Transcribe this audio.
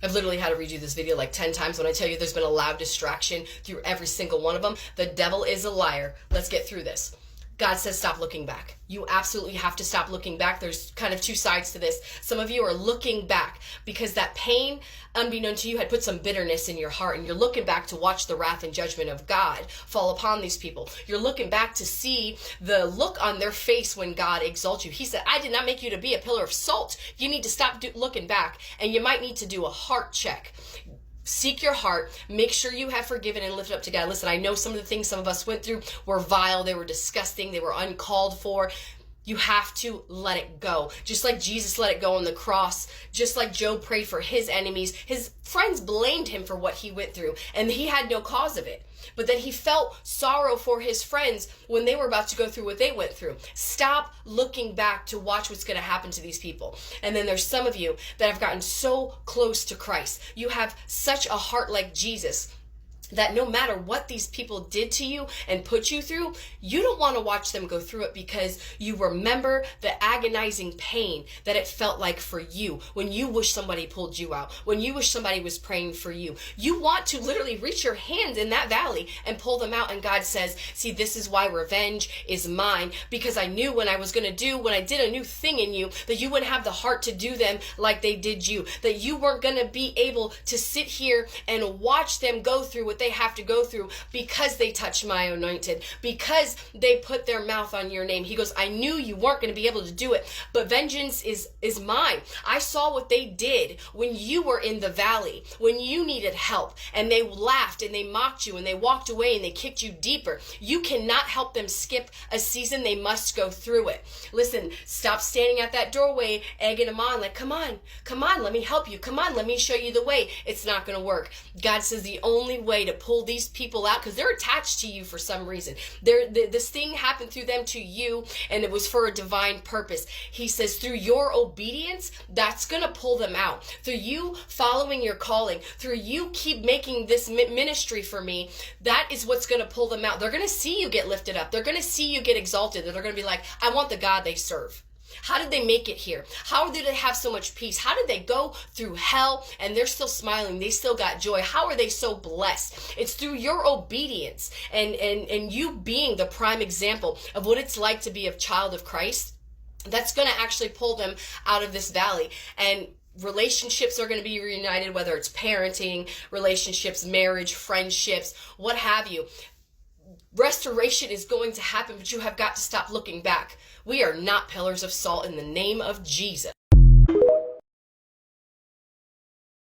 I've literally had to redo this video like 10 times when I tell you there's been a loud distraction through every single one of them. The devil is a liar. Let's get through this. God says stop looking back. You absolutely have to stop looking back. There's kind of two sides to this. Some of you are looking back because that pain, unbeknown to you, had put some bitterness in your heart, and you're looking back to watch the wrath and judgment of God fall upon these people. You're looking back to see the look on their face when God exalts you. He said, I did not make you to be a pillar of salt. You need to stop looking back, and you might need to do a heart check. Seek your heart. Make sure you have forgiven and lifted up to God. Listen, I know some of the things some of us went through were vile. They were disgusting. They were uncalled for. You have to let it go. Just like Jesus let it go on the cross. Just like Job prayed for his enemies. His friends blamed him for what he went through, and he had no cause of it. But then he felt sorrow for his friends when they were about to go through what they went through. Stop looking back to watch what's going to happen to these people. And then there's some of you that have gotten so close to Christ. You have such a heart like Jesus that no matter what these people did to you and put you through, you don't want to watch them go through it, because you remember the agonizing pain that it felt like for you when you wish somebody pulled you out, when you wish somebody was praying for you. You want to literally reach your hand in that valley and pull them out. And God says, see, this is why revenge is mine, because I knew when I did a new thing in you, that you wouldn't have the heart to do them like they did you, that you weren't going to be able to sit here and watch them go through what they have to go through because they touched my anointed, because they put their mouth on your name. He goes, I knew you weren't going to be able to do it, but vengeance is mine. I saw what they did when you were in the valley, when you needed help, and they laughed and they mocked you and they walked away and they kicked you deeper. You cannot help them skip a season. They must go through it. Listen, stop standing at that doorway egging them on like, come on, let me help you. Come on, let me show you the way. It's not going to work. God says the only way to pull these people out, because they're attached to you for some reason. This thing happened through them to you, and it was for a divine purpose. He says through your obedience, that's going to pull them out. Through you following your calling, through you keep making this ministry for me, that is what's going to pull them out. They're going to see you get lifted up. They're going to see you get exalted. And they're going to be like, I want the God they serve. How did they make it here? How did they have so much peace? How did they go through hell and they're still smiling? They still got joy. How are they so blessed? It's through your obedience and you being the prime example of what it's like to be a child of Christ that's going to actually pull them out of this valley. And relationships are going to be reunited, whether it's parenting, relationships, marriage, friendships, what have you. Restoration is going to happen, but you have got to stop looking back. We are not pillars of salt in the name of Jesus.